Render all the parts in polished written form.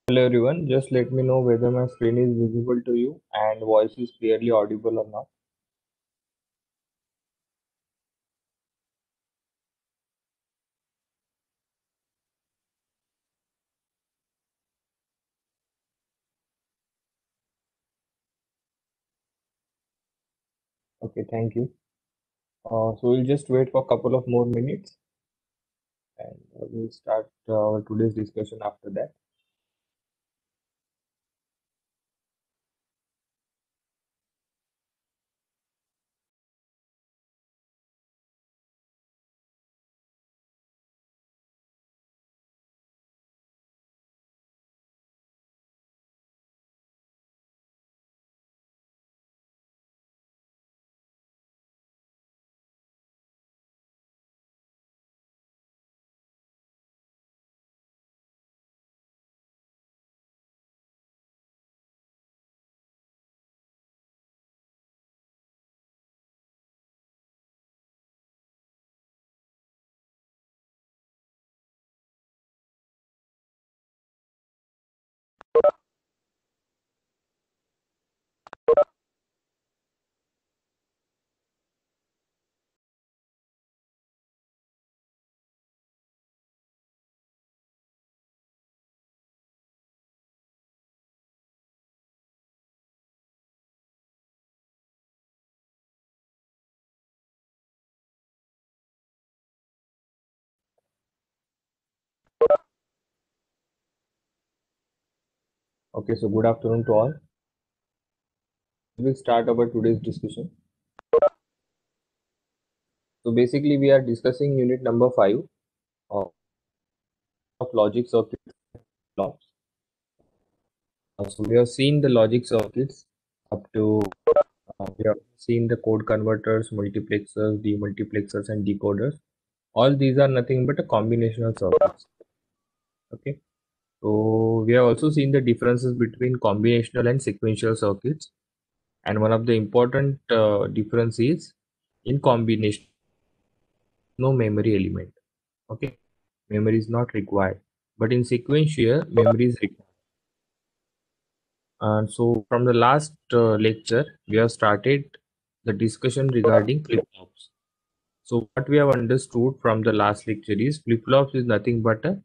Hello everyone, just let me know whether my screen is visible to you and voice is clearly audible or not. Okay, thank you. So we'll just wait for a couple of more minutes and we'll start our today's discussion after that. Okay, so good afternoon to all. We'll start our today's discussion. So basically we are discussing unit number 5 of logic circuits. So we have seen the logic circuits up to we have seen the code converters, multiplexers, demultiplexers, and decoders. All these are nothing but a combinational circuits. Okay. So we have also seen the differences between combinational and sequential circuits. And one of the important difference is in combination, no memory element. Okay. Memory is not required. But in sequential, memory is required. And so from the last lecture, we have started the discussion regarding flip-flops. So what we have understood from the last lecture is flip-flops is nothing but a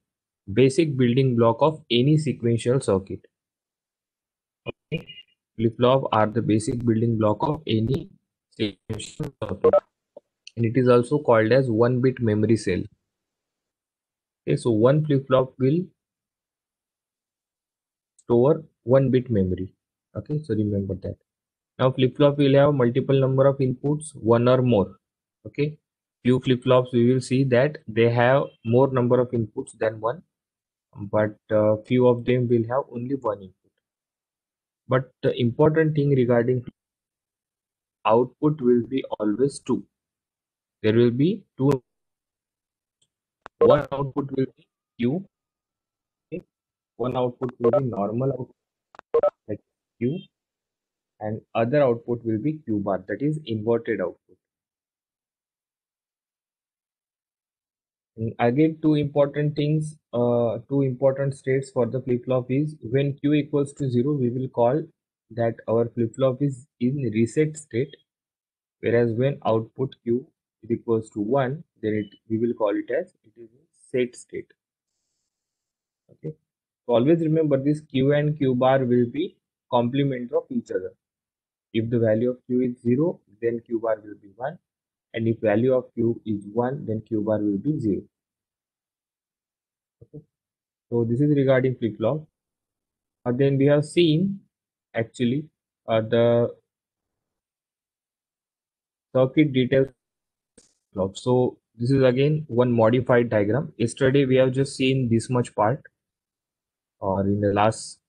basic building block of any sequential circuit. Okay? Flip-flop are the basic building block of any sequential circuit. and it is also called as 1-bit memory cell. Okay, so one flip-flop will store 1-bit memory. Okay, so remember that. Now flip-flop will have multiple number of inputs, one or more. Okay, few flip-flops we will see that they have more number of inputs than one, but few of them will have only one input. But the important thing regarding output will be always two. There will be two. One output will be Q. Okay? One output will be normal output, that is Q, and other output will be Q bar, that is inverted output. And again, two important states for the flip-flop is when Q equals to 0, we will call that our flip-flop is in reset state, whereas when output Q is equals to 1, then we will call it as it is in set state. Okay. So always remember this Q and Q bar will be complements of each other. If the value of Q is 0, then Q bar will be 1, and if value of Q is 1, then Q bar will be 0. Okay. So this is regarding flip-flop. Then we have seen actually the circuit details flop. So this is again one modified diagram. Yesterday we have just seen this much part, or in the last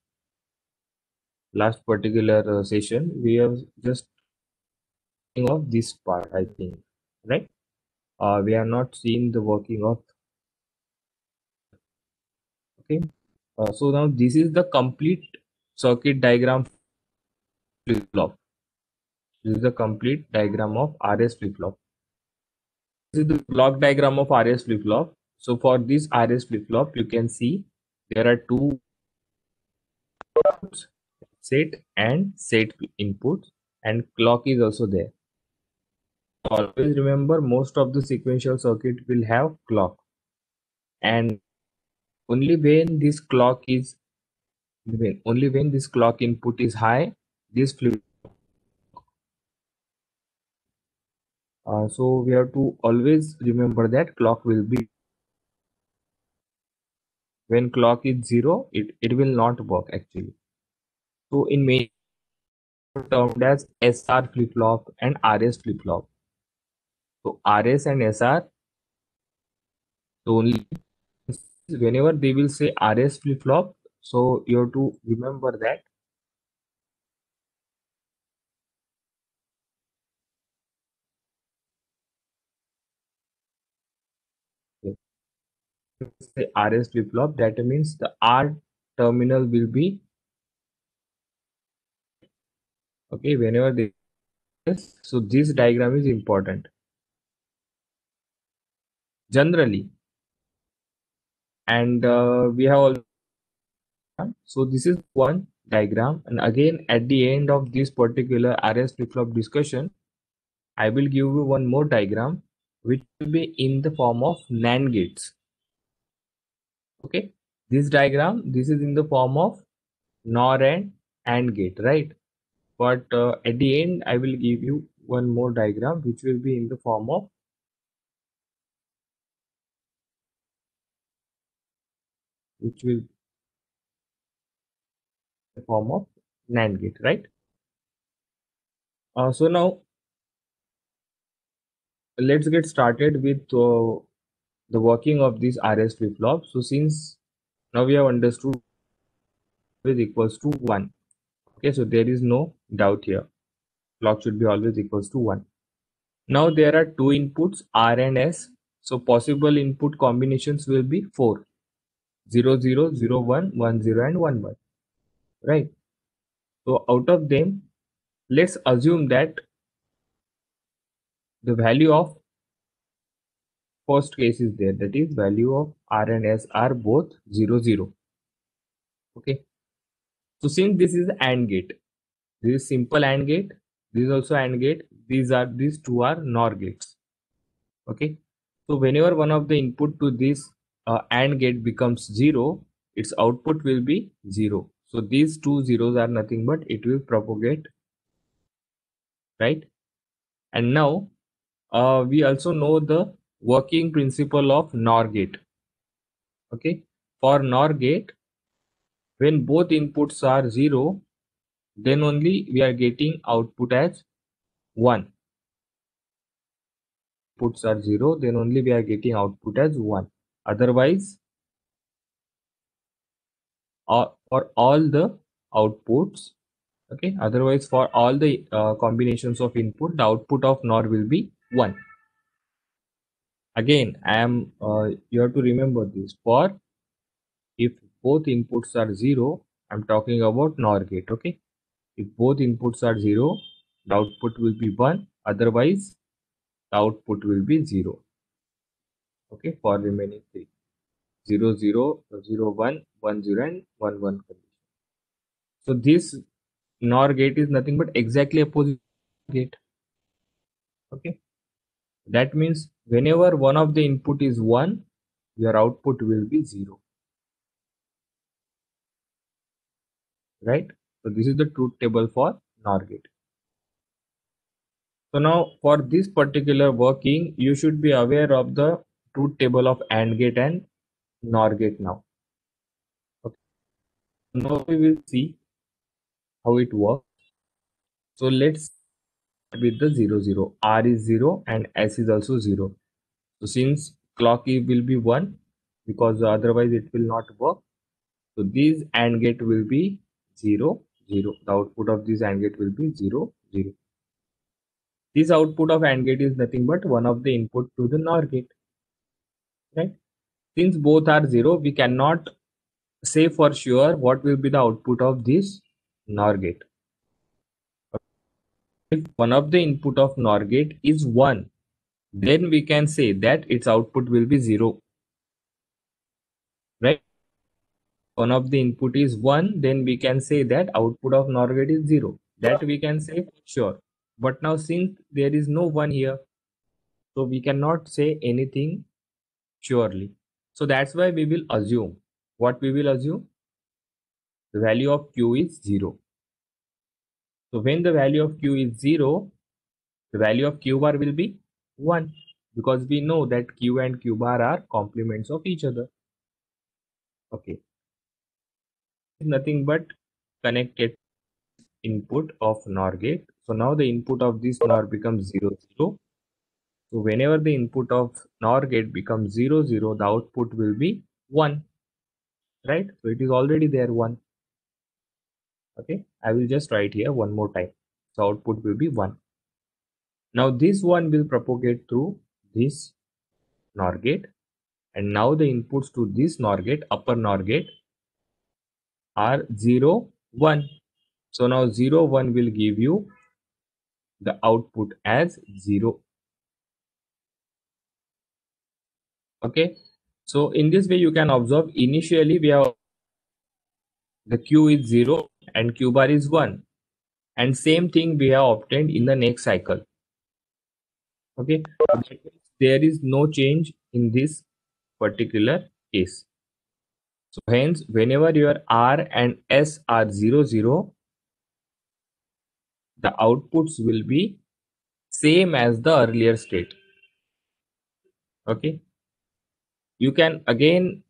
particular session we have just of this part, I think, right? We are not seeing the working of. Okay. So now this is the complete circuit diagram flip-flop. This is the complete diagram of RS flip-flop. This is the block diagram of RS flip-flop. So for this RS flip-flop, you can see there are two inputs, set and set inputs, and clock is also there. Always remember, most of the sequential circuit will have clock, and only when this clock input is high, this flip. So we have to always remember that clock will be, when clock is 0, it will not work actually. So in main termed as SR flip-flop and RS flip-flop. So RS and SR, so only whenever they will say RS flip-flop, so you have to remember that say RS flip-flop, that means the R terminal will be okay whenever they, so this diagram is important generally, and we have all. So this is one diagram, and again at the end of this particular RS flip-flop discussion, I will give you one more diagram which will be in the form of NAND gates. Okay, this diagram, this is in the form of NOR and AND gate, right? But at the end I will give you one more diagram which will be in the form of NAND gate, right? So now let's get started with the working of this RS flip-flop. So since now we have understood is equals to 1. Okay, so there is no doubt here. Clock should be always equals to 1. Now there are two inputs R and S. So possible input combinations will be 4. 0, 0, 0, 1, 1, 0 and 1, 1. Right. So out of them, let's assume that the value of first case is there. That is value of R and S are both 0, 0. Okay. So since this is AND gate, this is simple AND gate, this is also AND gate, these two are NOR gates. Okay, so whenever one of the input to this AND gate becomes 0, its output will be 0. So these two zeros are nothing but it will propagate, right? And now we also know the working principle of NOR gate. Okay, for NOR gate, when both inputs are 0, then only we are getting output as 1. Inputs are 0, then only we are getting output as 1. Otherwise, for all the outputs, okay, otherwise for all the combinations of input, the output of NOR will be 1. Again, you have to remember this. For if both inputs are 0, I'm talking about NOR gate. Okay, if both inputs are 0, the output will be 1. Otherwise, the output will be 0. Okay, for remaining 3, 0 0 0 1 1 0 and 1 1 condition. So this NOR gate is nothing but exactly opposite gate. Okay, that means whenever one of the input is 1, your output will be 0. Right? So this is the truth table for NOR gate. So now for this particular working, you should be aware of the truth table of AND gate and NOR gate now. Okay. Now we will see how it works. So let's start with the 0 0. R is 0 and S is also 0. So since clock will be 1, because otherwise it will not work. So this AND gate will be 0 0. The output of this AND gate will be 0 0. This output of AND gate is nothing but one of the input to the NOR gate. Right? Since both are 0, we cannot say for sure what will be the output of this NOR gate. If one of the input of NOR gate is 1, then we can say that its output will be 0. Right? One of the input is 1, then we can say that output of NOR gate is 0. That we can say for sure. But now since there is no 1 here, so we cannot say anything surely. So that's why we will assume. What we will assume? The value of Q is 0. So when the value of Q is 0, the value of Q bar will be 1, because we know that Q and Q bar are complements of each other. Okay. Nothing but connected input of NOR gate. So now the input of this NOR becomes 0 0. So whenever the input of NOR gate becomes 0 0, the output will be 1. Right? So it is already there 1. Okay. I will just write here one more time. So output will be 1. Now this one will propagate through this NOR gate, and now the inputs to this NOR gate, upper NOR gate, are 0 1. So now 0 1 will give you the output as 0. Okay, so in this way you can observe initially we have the Q is 0 and Q bar is 1, and same thing we have obtained in the next cycle. Okay, there is no change in this particular case. So hence whenever your R and S are 0 0, the outputs will be same as the earlier state. Okay, you can again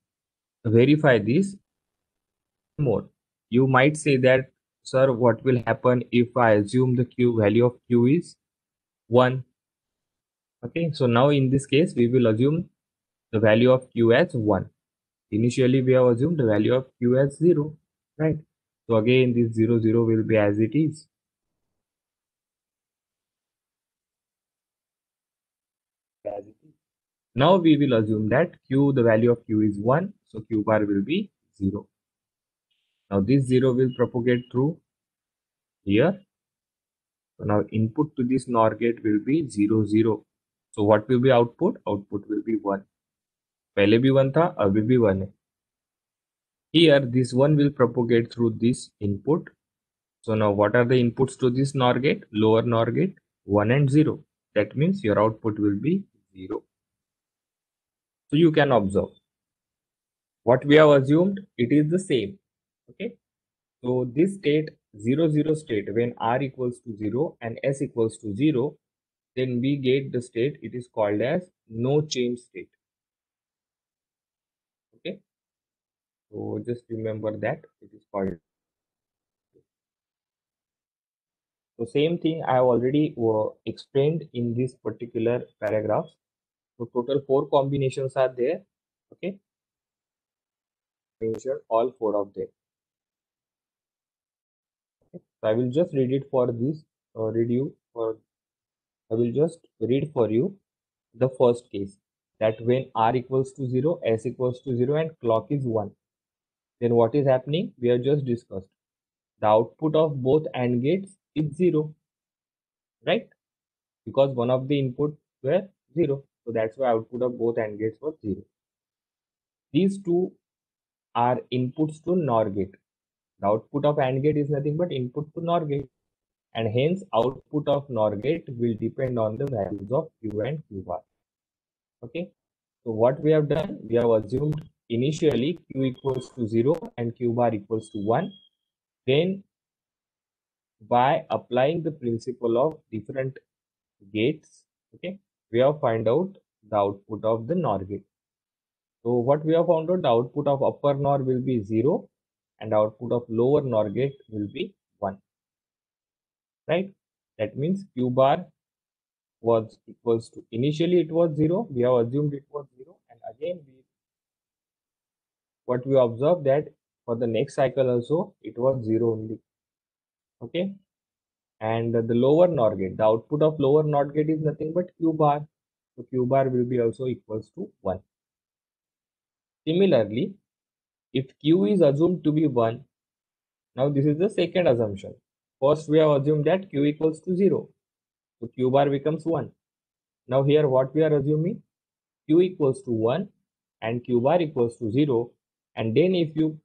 verify this more. You might say that, sir, what will happen if I assume the Q value of Q is 1? Okay, so now in this case we will assume the value of Q as 1. Initially we have assumed the value of Q as 0, right? So again this 0 0 will be as it is. Now we will assume that Q, the value of Q is 1, so Q bar will be 0. Now this 0 will propagate through here. So now input to this NOR gate will be 0 0. So what will be output? Output will be 1. पहले भी 1 था, अभी भी 1 है. Here this 1 will propagate through this input. So now what are the inputs to this NOR gate? Lower NOR gate, 1 and 0. That means your output will be 0. So you can observe what we have assumed, it is the same. Okay, so this state 0 0 state, when R equals to 0 and S equals to 0, then we get the state, it is called as no change state. Okay, so just remember that it is called. So same thing I have already explained in this particular paragraph. So total 4 combinations are there. Okay, measure all 4 of them. Okay. So I will just read it for this. Read you for. I will just read for you the first case, that when r equals to 0, s equals to 0, and clock is 1, then what is happening? We have just discussed. The output of both AND gates is 0, right? Because one of the input were 0. So that's why output of both AND gates was 0. These two are inputs to NOR gate. The output of AND gate is nothing but input to NOR gate. And hence output of NOR gate will depend on the values of Q and Q bar. Okay. So what we have done, we have assumed initially Q equals to 0 and Q bar equals to 1. Then by applying the principle of different gates, okay, we have find out the output of the NOR gate. So what we have found out, the output of upper NOR will be 0 and output of lower NOR gate will be 1, right? That means Q bar was equals to, initially it was 0, we have assumed it was 0, and again what we observed that for the next cycle also it was 0 only. Okay, and the lower NOR gate, the output of lower NOR gate is nothing but Q bar, so Q bar will be also equals to 1. Similarly, if Q is assumed to be 1, now this is the second assumption. First we have assumed that Q equals to 0, so Q bar becomes 1. Now here what we are assuming, Q equals to 1 and Q bar equals to 0, and then if you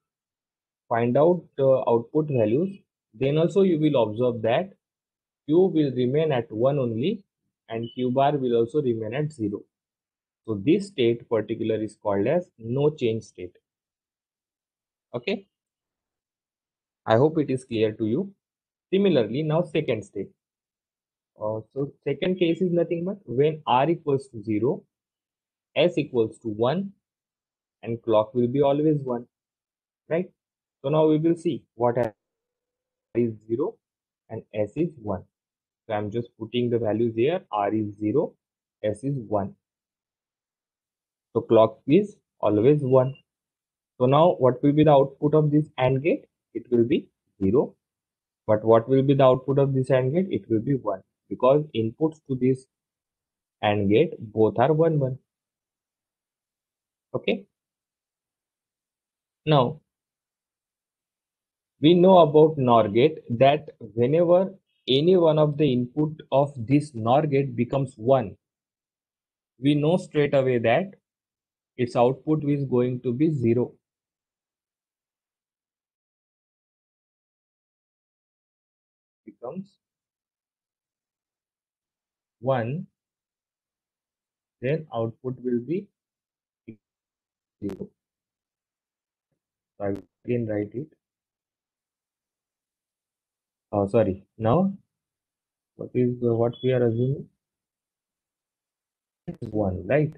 find out the output values, then also you will observe that Q will remain at 1 only and Q bar will also remain at 0. So this state particular is called as no change state. Okay, I hope it is clear to you. Similarly, now second state. So second case is nothing but when r equals to 0, s equals to 1, and clock will be always 1, right? So now we will see what r is 0 and s is 1. So I'm just putting the values here. R is 0, s is 1. So clock is always 1. So now what will be the output of this AND gate? It will be 0. But what will be the output of this AND gate? It will be 1. Because inputs to this AND gate both are 1, 1. Okay. Now we know about NOR gate that whenever any one of the input of this NOR gate becomes 1, we know straight away that its output is going to be 0. Becomes 1, then output will be 0. So I will again write it. Oh, sorry. Now what we are assuming? Is 1, right?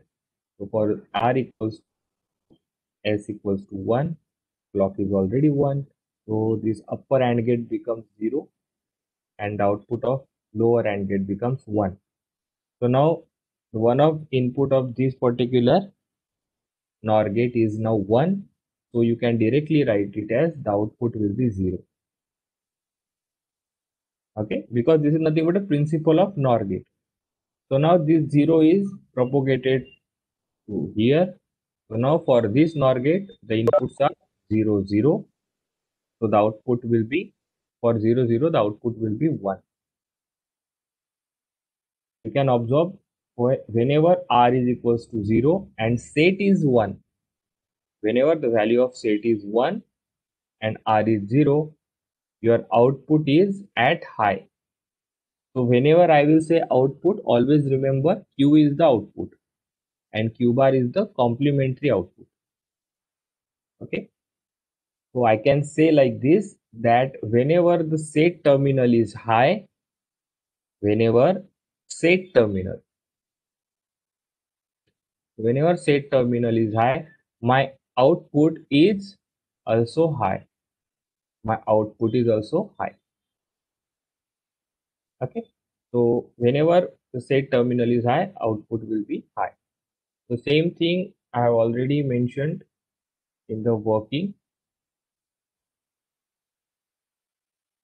So for r equals s equals to 1, clock is already 1. So this upper AND gate becomes 0 and the output of lower AND gate becomes 1. So now one of input of this particular NOR gate is now 1. So you can directly write it as the output will be 0. Okay, because this is nothing but a principle of NOR gate. So now this 0 is propagated to here. So now for this NOR gate, the inputs are 0, 0. So the output will be, for 0, 0, the output will be 1. You can observe whenever r is equals to 0 and set is 1, whenever the value of set is 1 and r is 0, your output is at high. So whenever I will say output, always remember Q is the output and Q bar is the complementary output. Okay. So I can say like this, that whenever the set terminal is high, whenever set terminal. Whenever set terminal is high, my output is also high. My output is also high. Okay. So whenever the set terminal is high, output will be high. The same thing I have already mentioned in the working,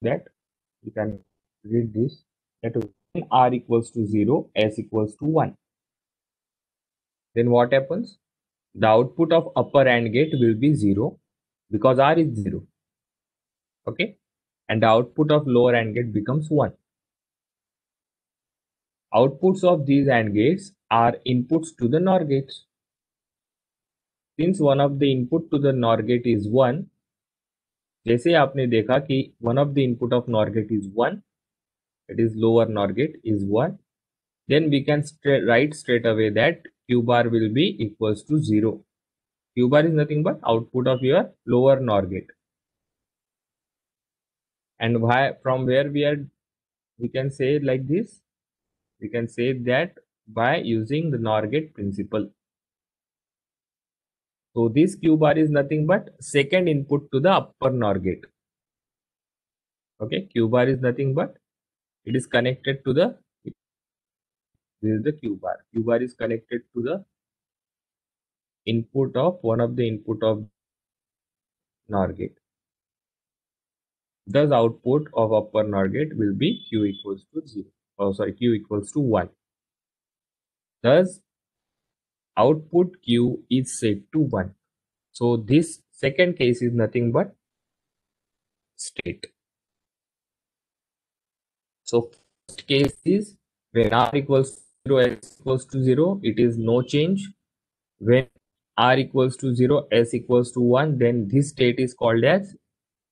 that you can read this, that when R equals to 0, S equals to 1. Then what happens? The output of upper AND gate will be 0 because R is 0. Okay. And the output of lower AND gate becomes 1. Outputs of these AND gates are inputs to the NOR gates. Since one of the input to the NOR gate is 1, जैसे आपने देखा कि one of the input of NOR gate is 1, it is lower NOR gate is 1, then we can write straight away that Q bar will be equals to 0. Q bar is nothing but output of your lower NOR gate. And why, from where we can say like this, we can say that by using the NOR gate principle. So this Q bar is nothing but second input to the upper NOR gate. Okay, Q bar is nothing but it is connected to the, this is the Q bar. Q bar is connected to the input of one of the input of NOR gate. Thus output of upper NOR gate will be Q equals to 0. Oh, sorry, Q equals to 1. Thus output Q is set to 1. So this second case is nothing but state. So first case is when R equals to 0, S equals to 0, it is no change. When R equals to 0, S equals to 1, then this state is called as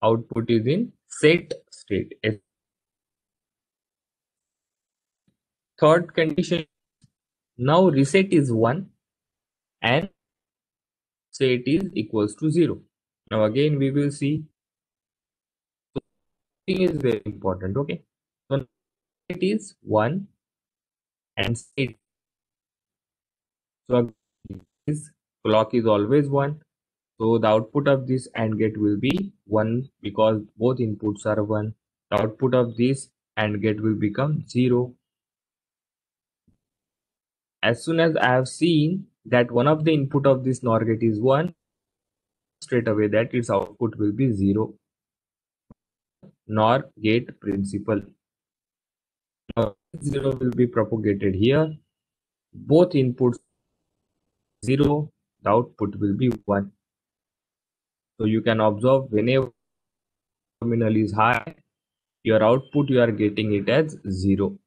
output is in set state. Third condition, now reset is 1 and set is equals to 0. Now again we will see, so thing is very important. Okay, so it is 1 and set, so this clock is always 1, so the output of this AND gate will be 1 because both inputs are 1. The output of this AND gate will become 0. As soon as I have seen that one of the input of this NOR gate is 1, straight away that its output will be 0. NOR gate principle. Now 0 will be propagated here. Both inputs 0, the output will be 1. So you can observe whenever terminal is high, your output you are getting it as 0.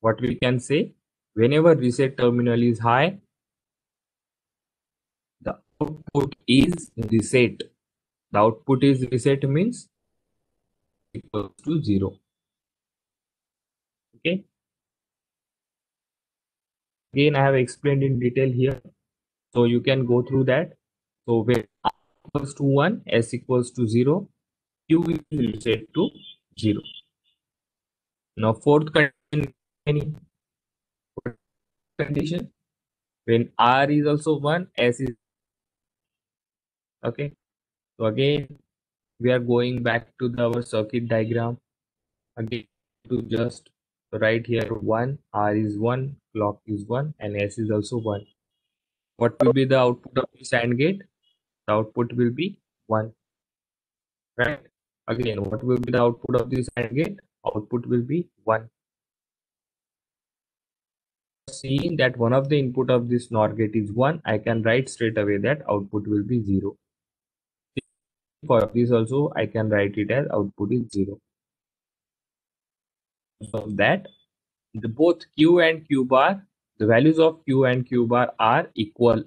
What we can say, whenever reset terminal is high, the output is reset. The output is reset means equals to 0. Okay. Again, I have explained in detail here, so you can go through that. So when R equals to 1, S equals to 0, Q will be reset to 0. Now fourth condition, when R is also 1, S is okay. So again, we are going back to our circuit diagram. Again, to just write here 1, R is 1, clock is 1, and S is also 1. What will be the output of this AND gate? The output will be 1. Right? Again, what will be the output of this AND gate? Output will be 1. Seeing that one of the input of this NOR gate is 1, I can write straight away that output will be 0. For this also, I can write it as output is 0. So that both Q and Q bar, the values of Q and Q bar are equal,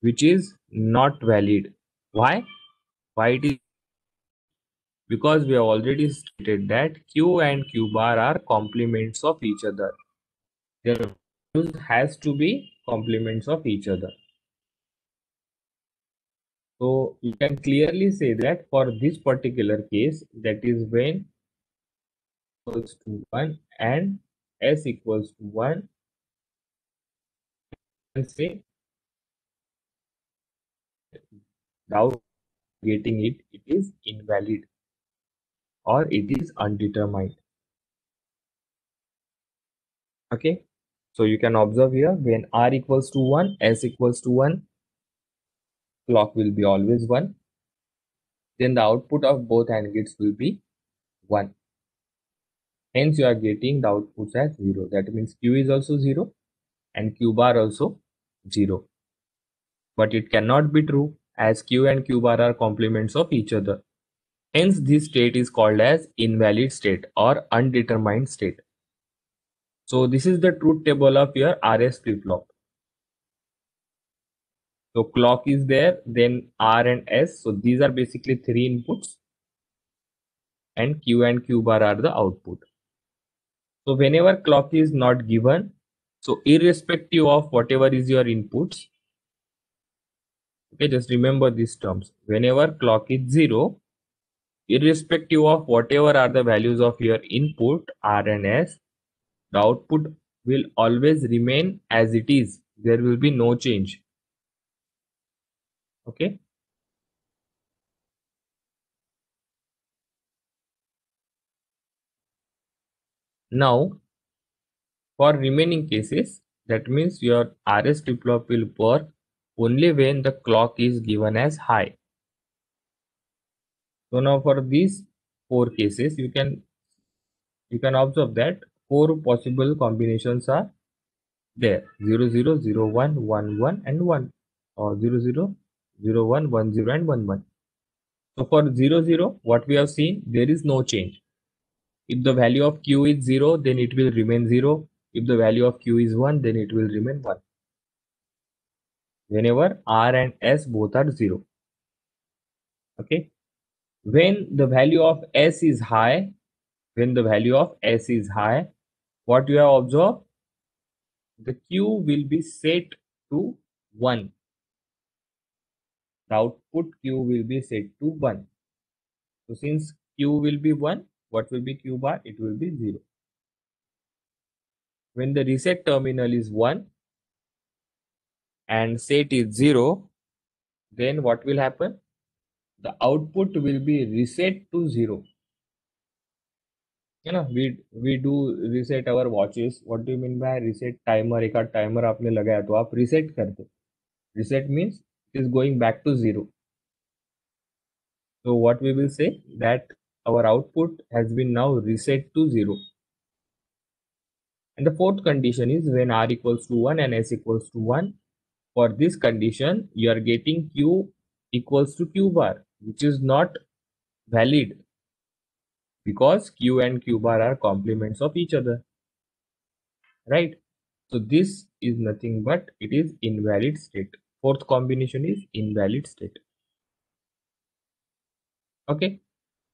which is not valid. Why? Why it is? Because we have already stated that Q and Q bar are complements of each other. Their values has to be complements of each other. So you can clearly say that for this particular case, that is when equals to 1 and S equals to 1, and say without getting it, it is invalid or it is undetermined. Okay, so you can observe here when R equals to 1, S equals to 1, clock will be always 1. Then the output of both AND gates will be 1. Hence you are getting the outputs as 0. That means Q is also 0 and Q bar also 0. But it cannot be true as Q and Q bar are complements of each other. Hence this state is called as invalid state or undetermined state. So this is the truth table of your RS flip-flop. So clock is there, then R and S. So these are basically 3 inputs and Q bar are the output. So whenever clock is not given, so irrespective of whatever is your inputs, okay, just remember these terms. Whenever clock is 0, irrespective of whatever are the values of your input R and S, the output will always remain as it is. There will be no change. Okay. Now, for remaining cases, that means your RS flip-flop will work only when the clock is given as high. So now for these 4 cases, you can observe that 4 possible combinations are there: 0 0 0 1 1 1 and 1, or 0 0 0 1 1 0 and 1 1. So for 0 0, what we have seen, there is no change. If the value of Q is 0, then it will remain 0. If the value of Q is 1, then it will remain 1. Whenever R and S both are 0. Okay. When the value of S is high, what you have observed, the Q will be set to 1. The output Q will be set to 1. So since Q will be 1, what will be Q bar? It will be 0. When the reset terminal is 1 and set is 0, then what will happen? The output will be reset to 0. You know, we do reset our watches. What do you mean by reset? Timer, एक timer आपने लगाया तो आप reset करते. Reset means it is going back to 0. So what we will say, that our output has been now reset to 0. And the fourth condition is when R equals to 1 and S equals to 1. For this condition, you are getting Q equals to Q bar, which is not valid because Q and Q bar are complements of each other, right? So this is nothing but it is invalid state. Fourth combination is invalid state. Okay,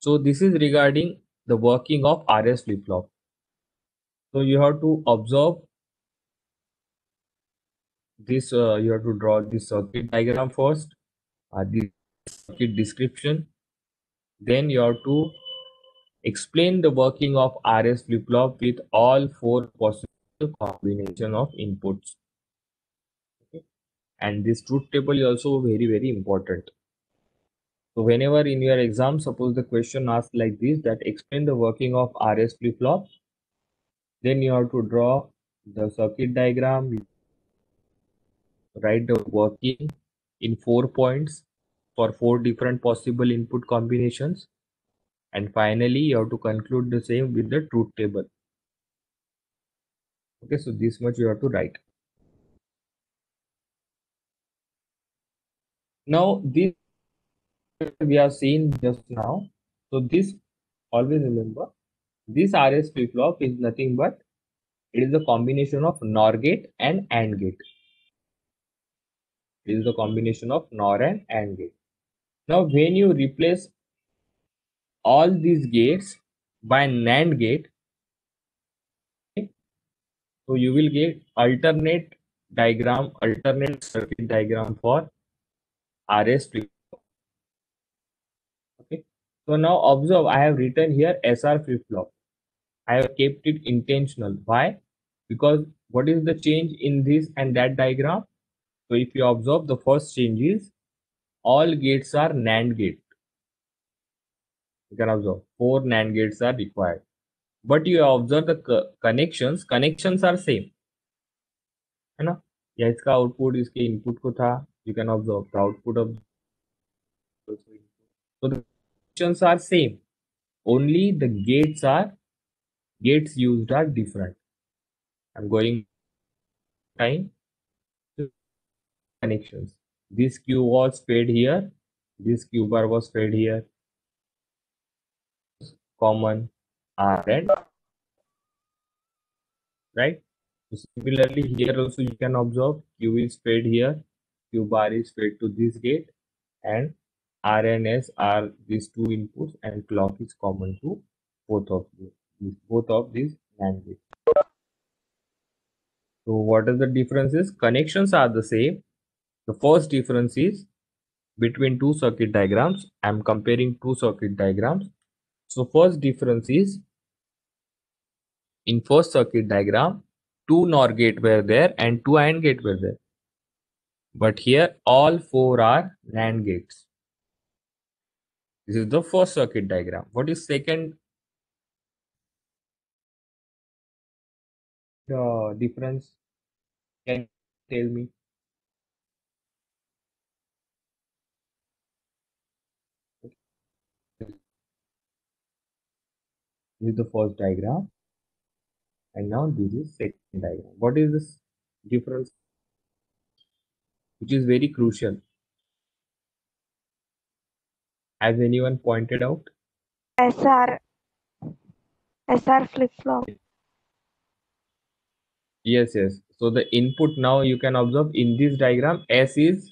so this is regarding the working of RS flip-flop. So you have to observe this, you have to draw this circuit diagram first, the circuit description. Then you have to explain the working of RS flip-flop with all 4 possible combination of inputs. Okay. And this truth table is also very important. So whenever in your exam, suppose the question asks like this, that explain the working of RS flip-flop, then you have to draw the circuit diagram, write the working in 4 points for 4 different possible input combinations, and finally you have to conclude the same with the truth table. Okay, so this much you have to write. Now this we have seen just now. So this, always remember, this RS flip-flop is nothing but it is a combination of NOR gate and AND gate. It is the combination of NOR and AND gate. Now when you replace all these gates by NAND gate, okay, so you will get alternate diagram, alternate circuit diagram for RS flip-flop. Okay, so now observe, I have written here SR flip-flop. I have kept it intentional. Why? Because what is the change in this and that diagram? So if you observe, the first change is all gates are NAND gate. You can observe 4 NAND gates are required. But you observe the connections are same. है ना? या इसका output इसके input को था. You can observe the output of. So the connections are same. Only the gates used are different. I'm going time connections. This Q was fed here. This Q bar was fed here. Common R and right. So similarly here also you can observe Q is fed here. Q bar is fed to this gate, and R and S are these two inputs, and clock is common to both of these NAND gates. So what are the differences? Connections are the same. The first difference is between two circuit diagrams. I am comparing two circuit diagrams. So first difference is, in first circuit diagram, two NOR gate were there and two AND gate were there. But here all four are NAND gates. This is the first circuit diagram. What is second difference? Can you tell me? This is the first diagram, and now this is second diagram. What is this difference? Which is very crucial. Has anyone pointed out? SR flip-flop. Yes. So the input, now you can observe in this diagram, S is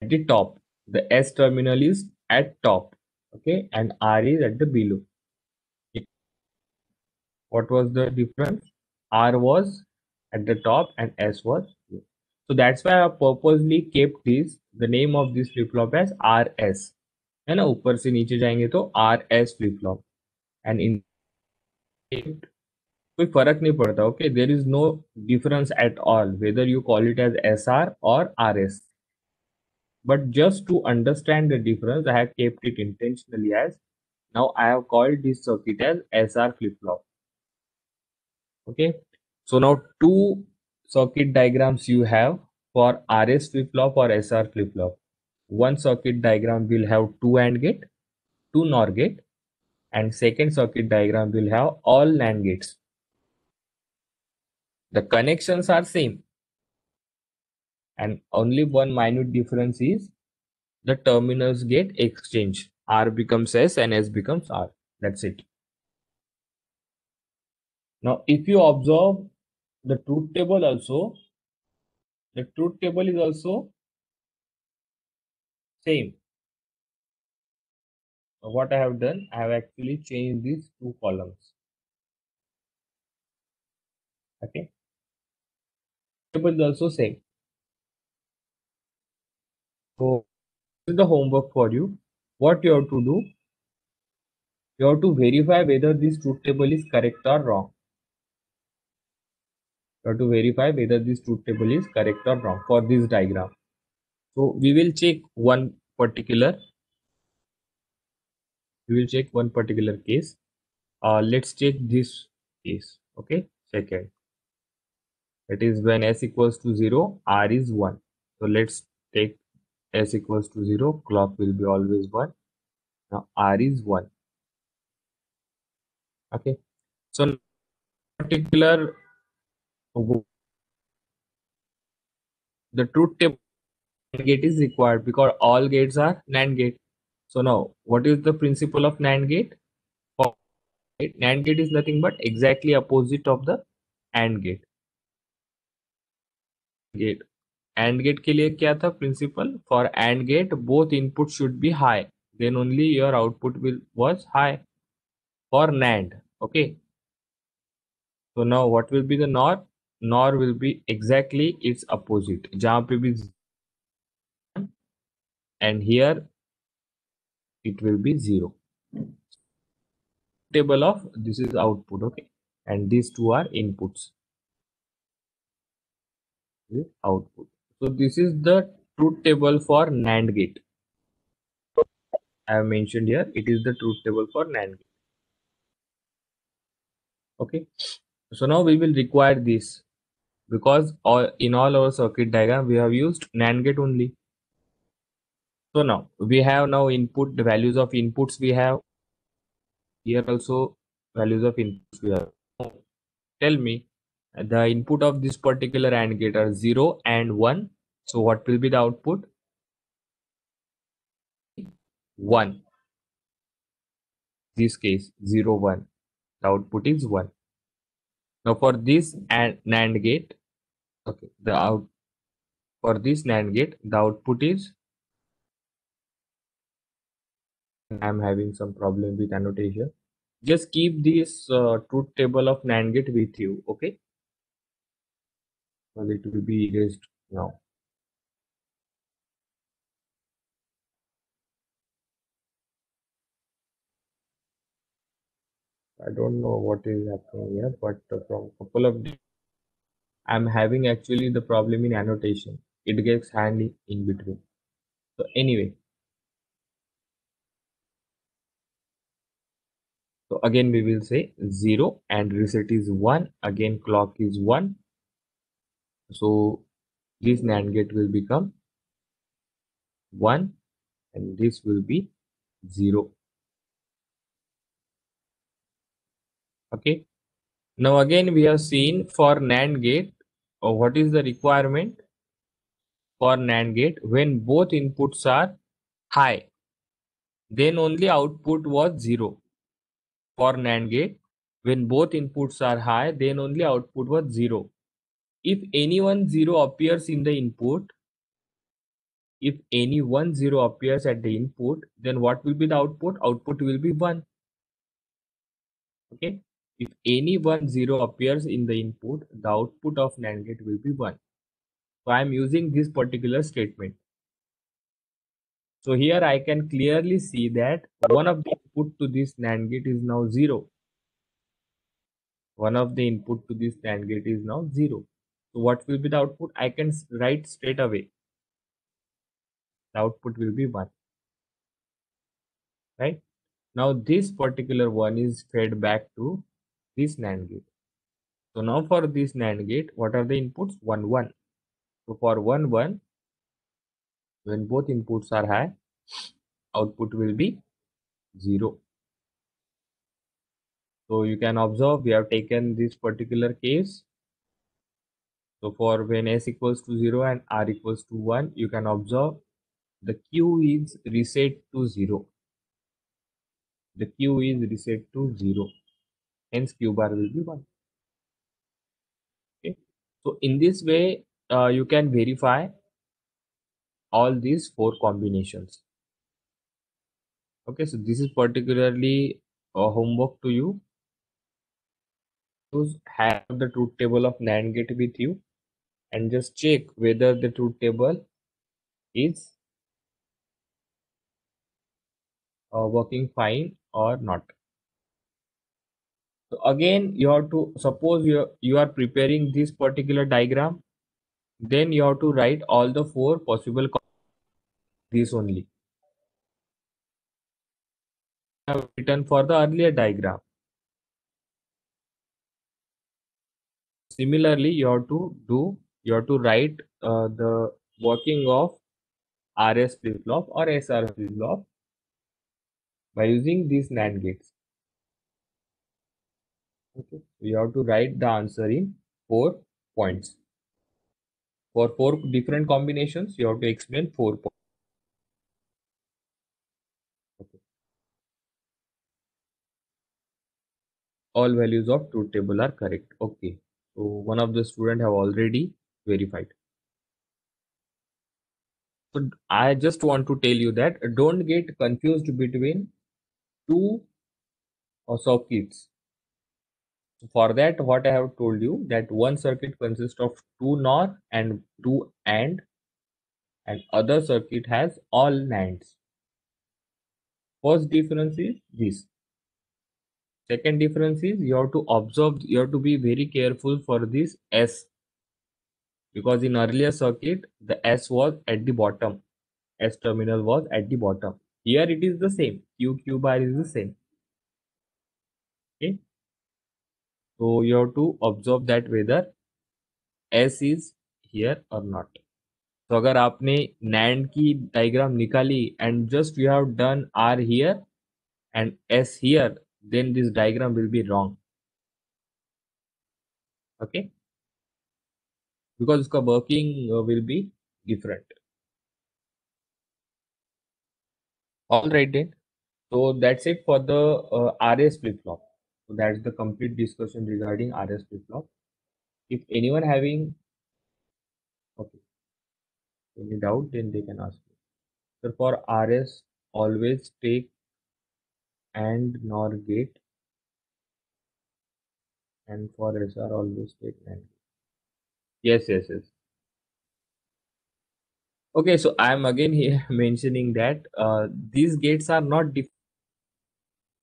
at the top. The S terminal is at top. Okay, and R is at the below. What was the difference? R was at the top and S was below. So that's why I purposely kept this, the name of this flip flop as RS. है ना, ऊपर से नीचे जाएंगे तो RS flip flop. And in कोई फर्क नहीं पड़ता. Okay, there is no difference at all whether you call it as SR or RS. But just to understand the difference, I have kept it intentionally as, now I have called this circuit as SR flip flop. Okay, so now two circuit diagrams you have for RS flip flop or SR flip flop. One circuit diagram will have two AND gate, two NOR gate, and second circuit diagram will have all NAND gates. The connections are same, and only one minute difference is the terminals get exchanged. R becomes S and S becomes R. That's it. Now, if you observe the truth table also, the truth table is also same. What I have done, I have actually changed these two columns. Okay, table is also same. So this is the homework for you. What you have to do, you have to verify whether this truth table is correct or wrong. You have to verify whether this truth table is correct or wrong for this diagram. So we will check one particular case. Let's check this case. Okay, second, it is when S equals to 0, R is 1. So let's take S equals to 0, clock will be always 1. Now R is 1. Okay, so particular, the truth table gate is required because all gates are NAND gate. So now what is the principle of NAND gate? For NAND gate is nothing but exactly opposite of the AND gate. AND gate के लिए क्या था principle? For AND gate both inputs should be high, then only your output was high. For NAND, okay. So now what will be the NOR? NOR will be exactly its opposite. जहाँ पे भी, and here it will be 0. table of this is output, okay, and these two are inputs. This is output. So this is the truth table for NAND gate. I have mentioned here it is the truth table for NAND gate. Okay, so now we will require this because in all our circuit diagram we have used NAND gate only. So now we have now input, the values of inputs we have here, also values of inputs we have. Now, tell me the input of this particular AND gate are 0 and 1. So what will be the output? 1. This case 0 1. The output is 1. Now for this NAND gate, okay, the out for this NAND gate the output is, I'm having some problem with annotation. Just keep this truth table of NAND gate with you, okay? Well, it will be erased now. I don't know what is happening here, but from couple of days, I'm having actually the problem in annotation. It gets handy in between. So anyway, so again we will say 0 and reset is 1. Again clock is 1. So this NAND gate will become 1 and this will be 0. Okay. Now again we have seen for NAND gate, what is the requirement for NAND gate? When both inputs are high, then only output was 0. For NAND gate, when both inputs are high, then only output was 0. If any one 0 appears in the input, if any one 0 appears at the input, then what will be the output? Output will be 1. Okay. If any one 0 appears in the input, the output of NAND gate will be 1. So I am using this particular statement. So here I can clearly see that one of the input to this NAND gate is now 0. One of the input to this NAND gate is now 0. So what will be the output? I can write straight away. The output will be 1. Right? Now this particular one is fed back to this NAND gate. So now for this NAND gate, what are the inputs? 1 1. So for 1 1, when both inputs are high, output will be 0. So you can observe we have taken this particular case. So for when s equals to 0 and r equals to 1, you can observe the q is reset to 0. The q is reset to 0. Hence q bar will be 1. Okay. So in this way, you can verify all these 4 combinations. Okay. So this is particularly homework to you. Have the truth table of NAND gate with you and just check whether the truth table is working fine or not. So again, you have to suppose you are preparing this particular diagram, then you have to write all the 4 possible these only. I have written for the earlier diagram. Similarly, you have to write the working of RS flip flop or SR flip flop by using these NAND gates. Okay, so you have to write the answer in 4 points. For 4 different combinations, you have to explain 4 points. Okay. All values of truth table are correct. Okay, so one of the student have already verified. So I just want to tell you that don't get confused between two circuits. For that, what I have told you that one circuit consists of 2 NOR and 2 AND, and other circuit has all NANDs. First difference is this. Second difference is you have to observe, you have to be very careful for this S, because in earlier circuit the S was at the bottom, S terminal was at the bottom. Here it is the same, Q bar is the same. Okay, so you have to observe that whether S is here or not. तो अगर आपने NAND की diagram निकाली and just you have done R here and S here, then this diagram will be wrong. Okay, because उसका working will be different. All right then. So that's it for the RS flip flop. So that's the complete discussion regarding RS flip flop. If anyone having okay, any doubt, then they can ask me. So for RS, always take AND NOR gate, and for SR, always take NAND. Yes, yes, yes. Okay, so I'm again here mentioning that these gates are not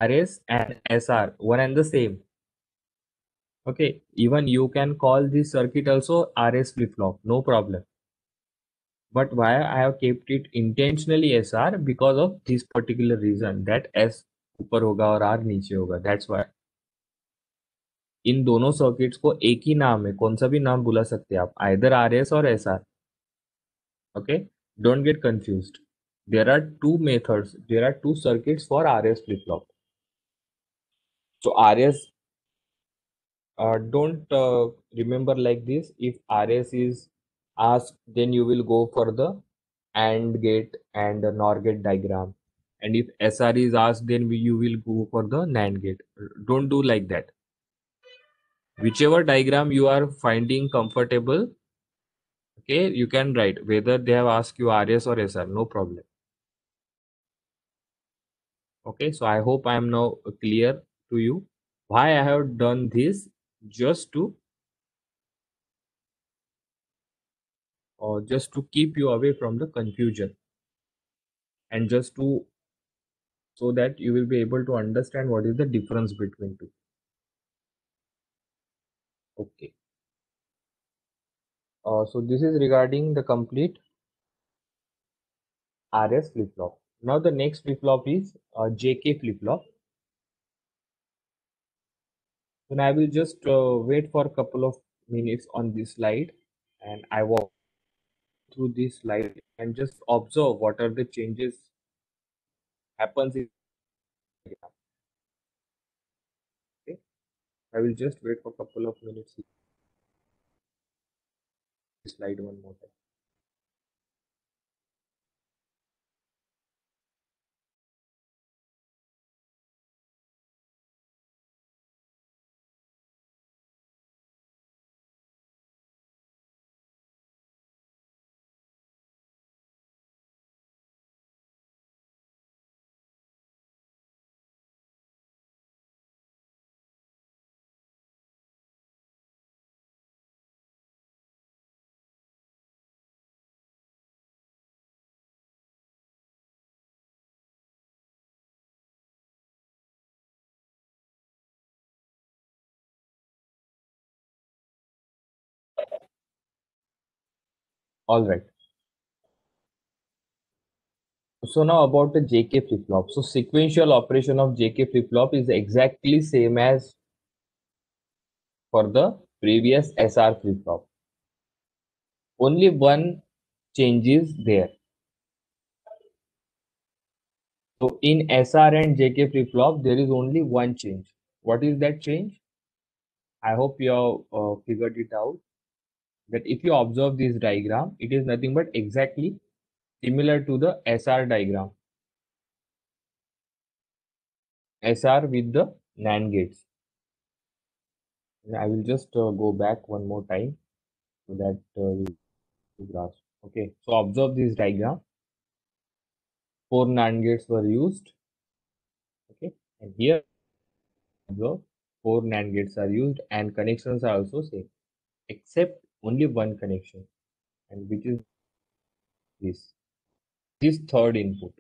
RS and SR, one and the same. Okay, even you can call this circuit also RS flip flop, no problem. But why I have kept it intentionally SR, because of this particular reason that S ऊपर होगा और R नीचे होगा. That's why. इन दोनों circuits को एक ही नाम है, कौन सा भी नाम बुला सकते हैं आप, आइदर RS और SR. Okay, don't get confused. There are two methods. There are two circuits for RS flip flop. So RS, don't remember like this. If RS is asked, then you will go for the AND gate and the NOR gate diagram. And if SR is asked, then you will go for the NAND gate. Don't do like that. Whichever diagram you are finding comfortable, okay, you can write whether they have asked you RS or SR, no problem. Okay, so I hope I am now clear to you why I have done this, just to keep you away from the confusion, and just to so that you will be able to understand what is the difference between two. Okay, so this is regarding the complete RS flip flop. Now the next flip flop is JK flip flop. Then I will just wait for a couple of minutes on this slide, and I walk through this slide and just observe what are the changes happens in the diagram. Okay, I will just wait for a couple of minutes. Slide one more time. All right. So now about the JK flip flop. So sequential operation of JK flip flop is exactly same as for the previous SR flip flop. Only one change is there. So in SR and JK flip flop, there is only one change. What is that change? I hope you have figured it out. That if you observe this diagram, it is nothing but exactly similar to the SR diagram. SR with the NAND gates. And I will just go back one more time so that you grasp. Okay, so observe this diagram. 4 NAND gates were used. Okay, and here observe 4 NAND gates are used and connections are also same, except only one connection, and which is this third input.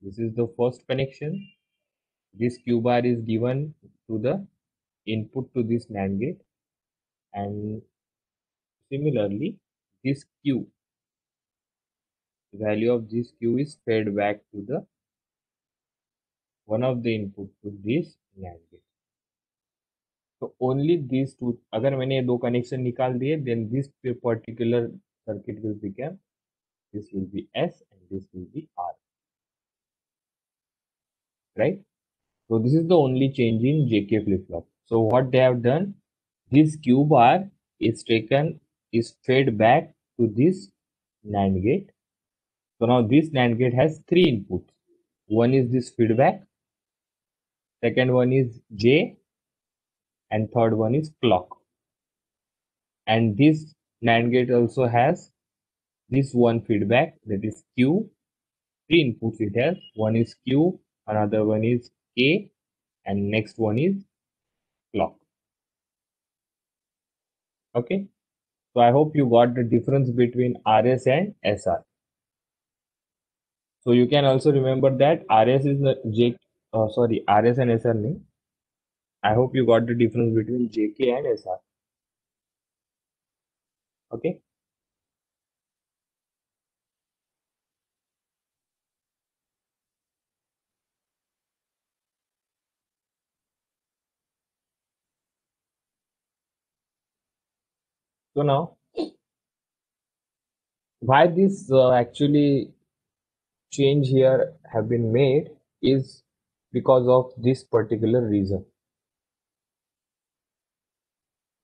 This is the first connection, this Q bar is given to the input to this NAND gate, and similarly this Q, value of this Q is fed back to the one of the input to this NAND gate. So only these two, अगर मैंने ये दो connection निकाल दिए, then this particular circuit will become, this will be S and this will be R, right? So this is the only change in JK flip-flop. So what they have done, this Q bar is fed back to this NAND gate. So now this NAND gate has three inputs. One is this feedback, second one is J, and third one is clock. And this NAND gate also has this one feedback, that is Q. Three inputs it has. One is Q, another one is K, and next one is clock. Okay. So I hope you got the difference between RS and SR. So you can also remember that RS is the RS and SR name. I hope you got the difference between JK and SR. Okay. So now, why this actually change here have been made is because of this particular reason.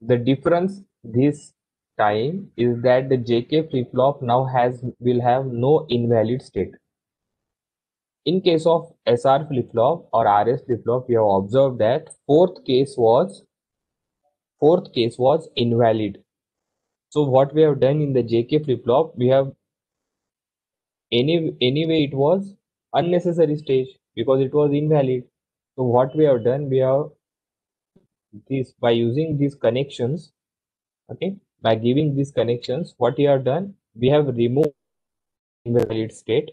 The difference this time is that the JK flip-flop now will have no invalid state. In case of SR flip-flop or RS flip-flop, we have observed that fourth case was invalid. So what we have done in the JK flip-flop, we have anyway it was unnecessary stage because it was invalid. So what we have done, we have this by using these connections. Okay, by giving these connections, what we have done, we have removed invalid state.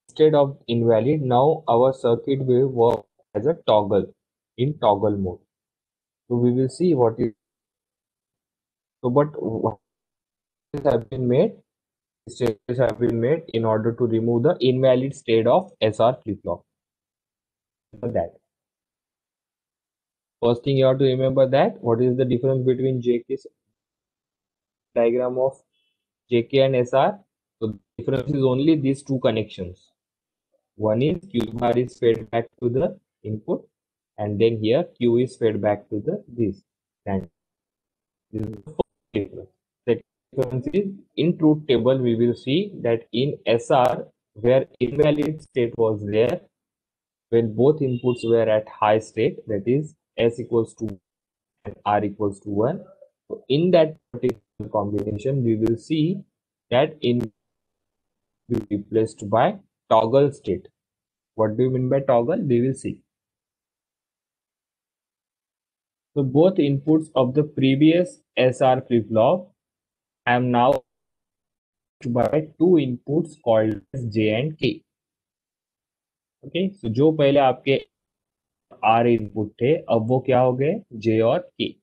Instead of invalid, now our circuit will work as a toggle in toggle mode. So we will see what is what have been made. Stages have been made in order to remove the invalid state of SR flip-flop. That first thing you have to remember, that what is the difference between JK diagram of JK and SR. So the difference is only these two connections. One is Q bar is fed back to the input, and then here Q is fed back to the this. And this is the first difference. The difference is in truth table we will see that in SR, where invalid state was there when both inputs were at high state, that is S equals to and R equals to 1. So in that particular combination, we will see that in will be replaced by toggle state. What do you mean by toggle? We will see. So both inputs of the previous SR flip-flop am now by two inputs called as J and K. Okay, so जो पहले आपके R input थे, अब वो क्या हो गए? J और K.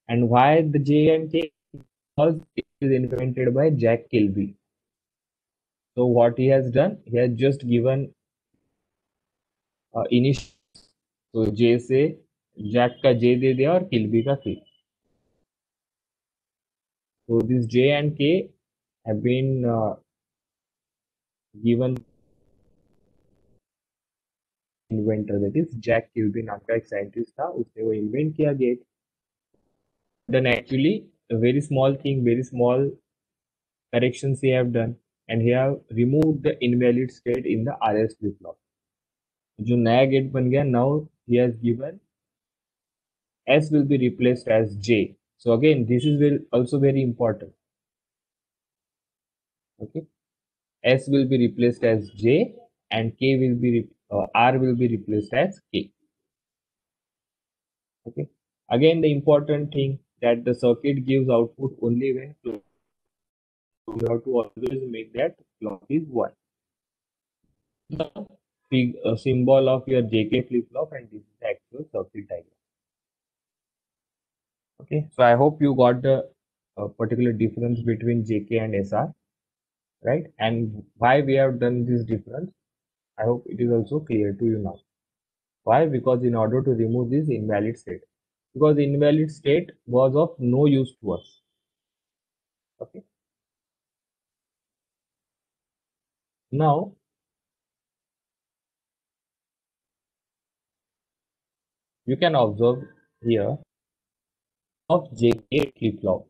And why the J and K? Because it is invented by Jack Kilby. So what he has done, he has just given initial. So J से Jack का J दे दिया और Kilby का K. So this J and K have been given inventor, that is Jack Kilby नाम का एक scientist था, उसने वो इन्वेंट किया gate. Then actually a very small thing, very small corrections he have done, and he have removed the invalid state in the RS flip-flop. जो नया gate बन गया, now he has given S will be replaced as J. So again, this is also very important. Okay, S will be replaced as J and K will be R will be replaced as K. Okay, again the important thing that the circuit gives output only when clock. So you have to always make that clock is 1. Now, a symbol of your JK flip-flop, and this is the actual circuit diagram. Okay, so I hope you got the particular difference between JK and SR, right? And why we have done this difference, I hope it is also clear to you now. Why? Because in order to remove this invalid state, because invalid state was of no use to us. Okay. Now, you can observe here of JK flip-flop.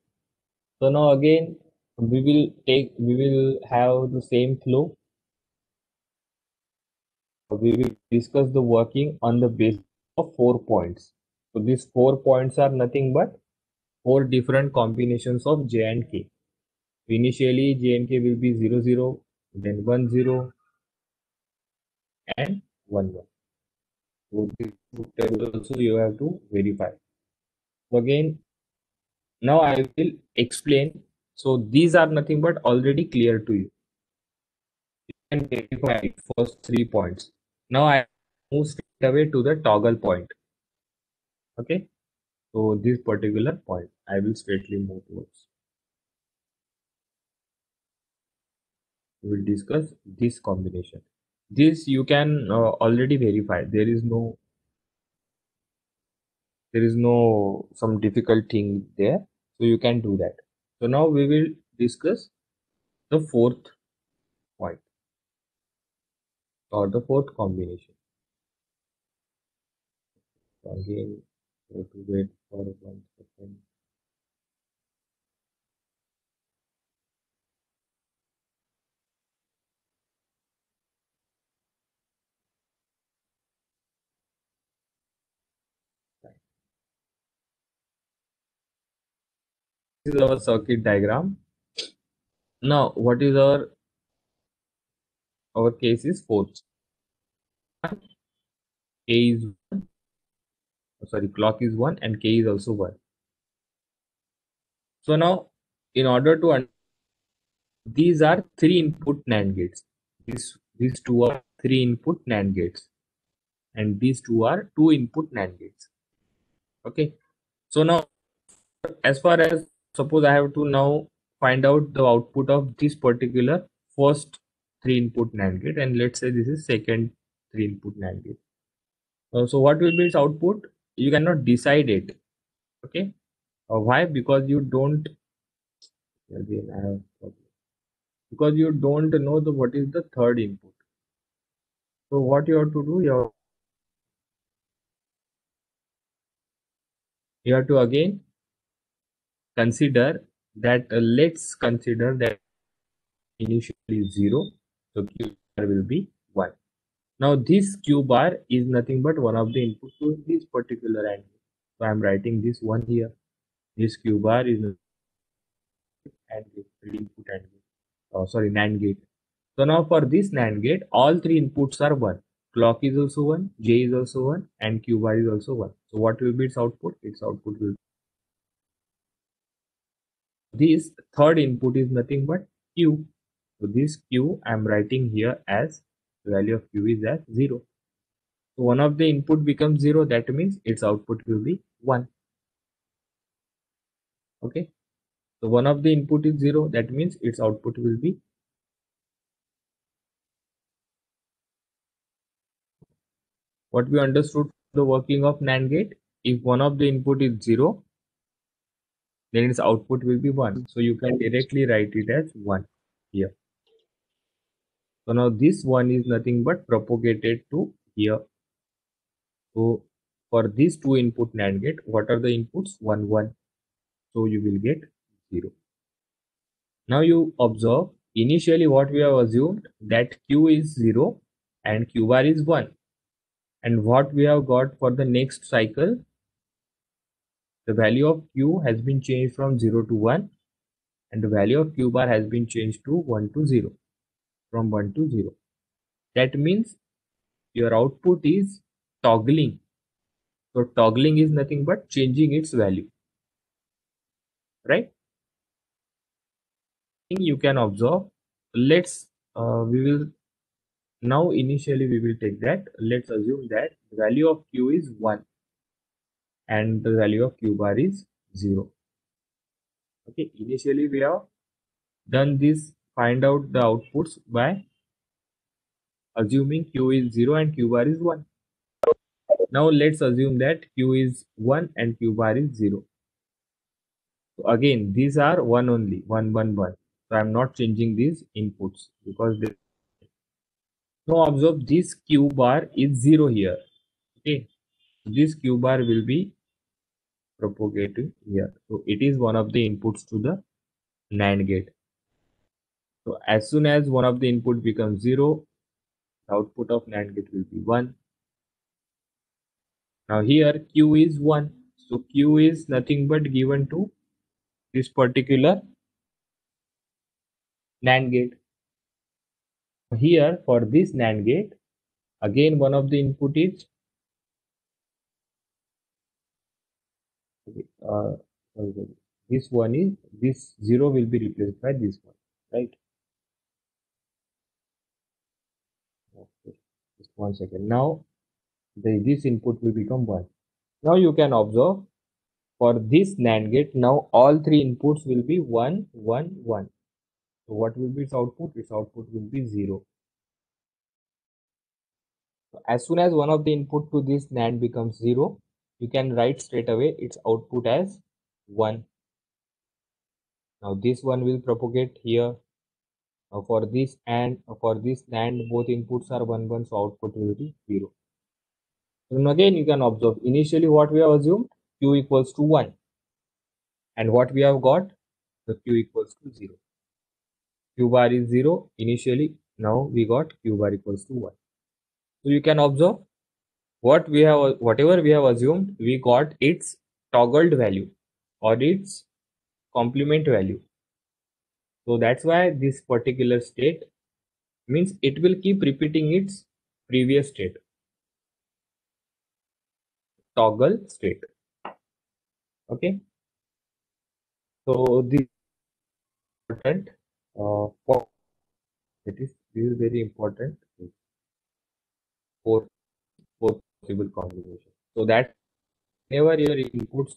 So now again, we will have the same flow. We will discuss the working on the basis of 4 points. So these 4 points are nothing but 4 different combinations of J and K. Initially, J and K will be 0, 0, then 1, 0, and 1, 1. So this table also you have to verify. So again, now I will explain. So these are nothing but already clear to you. You can verify first 3 points. Now I move straight away to the toggle point. Okay. So this particular point, I will straightly move towards. We will discuss this combination. This you can already verify. There is no some difficult thing there, so you can do that. So now we will discuss the fourth point or the fourth combination. So again, we have to wait for 1 second. This is our circuit diagram. Now, what is our case is fourth. K is clock is 1 and K is also 1. So now, in order to these are 3-input NAND gates. These two are 3-input NAND gates, and these two are 2-input NAND gates. Okay. So now, as far as suppose I have to now find out the output of this particular first 3-input NAND gate, and let's say this is second 3-input NAND gate. So what will be its output? You cannot decide it. Okay. Why? Because you don't. Again, I have problem. Because you don't know what is the third input. So what you have to do? You have to again consider that. Let's consider that initially 0. So Q bar will be 1. Now this Q bar is nothing but one of the inputs to this particular AND gate. So I am writing this one here. This Q bar is AND gate, input AND gate. NAND gate. So now for this NAND gate, all 3 inputs are 1. Clock is also 1, J is also 1, and Q bar is also 1. So what will be its output? Its output will be this third input is nothing but Q. So this Q I am writing here as the value of Q is as 0. So one of the input becomes 0, that means its output will be 1. Okay. So one of the input is 0, that means its output will be. What we understood the working of NAND gate, if one of the input is 0, then its output will be 1. So you can directly write it as 1 here. So now this 1 is nothing but propagated to here. So for this 2-input NAND gate, what are the inputs? 1, 1. So you will get 0. Now you observe, initially what we have assumed that Q is 0 and Q bar is 1. And what we have got for the next cycle, the value of Q has been changed from 0 to 1, and the value of Q bar has been changed to 1 to 0, from 1 to 0. That means your output is toggling. So toggling is nothing but changing its value, right? You can observe. We will Now initially we will take that. Let's assume that the value of Q is 1 and the value of Q bar is 0. Okay, initially we have done this, find out the outputs by assuming Q is 0 and Q bar is 1. Now let's assume that Q is 1 and Q bar is 0. So again, these are 1 only, 1, 1, 1. So I'm not changing these inputs because they. Now observe this Q bar is 0 here. Okay, this Q bar will be propagating here. So it is one of the inputs to the NAND gate. So as soon as one of the input becomes 0, the output of NAND gate will be 1. Now here Q is 1. So Q is nothing but given to this particular NAND gate. Here for this NAND gate, again one of the input is this one is, this 0 will be replaced by this one, right? Okay, just 1 second. Now this input will become 1. Now you can observe for this NAND gate, now all three inputs will be 1, 1, 1. So what will be its output? Its output will be 0. So as soon as one of the input to this NAND becomes 0, you can write straight away its output as 1. Now this one will propagate here. Now for this and for this NAND, both inputs are 1, 1, so output will be 0. And again you can observe initially what we have assumed, Q equals to 1. And what we have got, the Q equals to 0. Q bar is 0 initially, now we got Q bar equals to 1. So you can observe whatever we have assumed, we got its toggled value or its complement value. So that's why this particular state means it will keep repeating its previous state, toggle state. Okay, so this is important for, this is very important for possible combination. So that whenever your inputs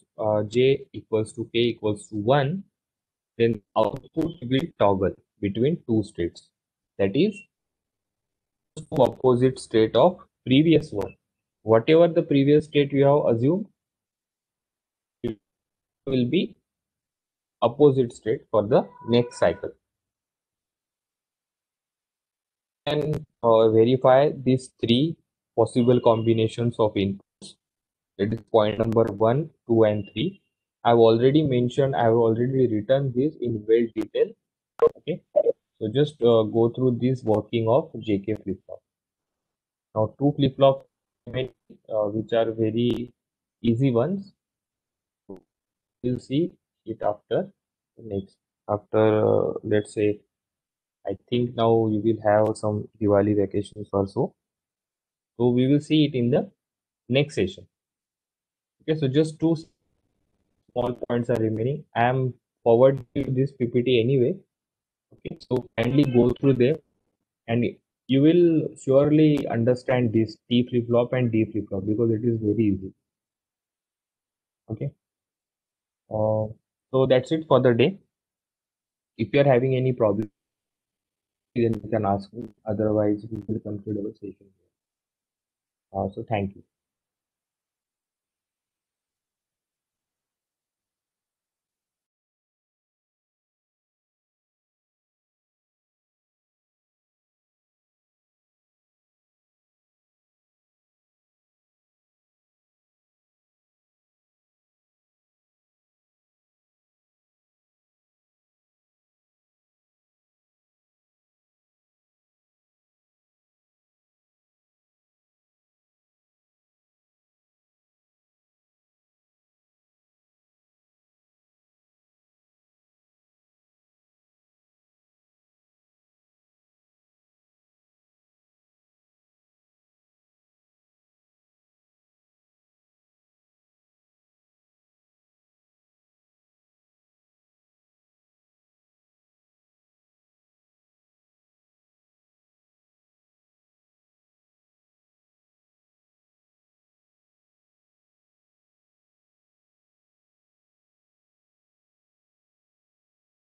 j equals to k equals to 1, then output will toggle between two states, that is opposite state of previous one. Whatever the previous state you have assumed, it will be opposite state for the next cycle. And verify these three possible combinations of inputs. That is point number 1, 2 and 3. I've already mentioned, I've already written this in well detail. Okay, so just go through this working of JK flip-flop. Now two flip-flop which are very easy ones. We'll see it after next, after let's say, I think now you will have some Diwali vacations also. So we will see it in the next session. Okay, so just two small points are remaining. I am forwarding this PPT anyway. Okay, so kindly go through them and you will surely understand this T flip-flop and D flip-flop because it is very easy. Okay, so that's it for the day. If you are having any problem, then you can ask me. Otherwise, we will conclude our session. So thank you.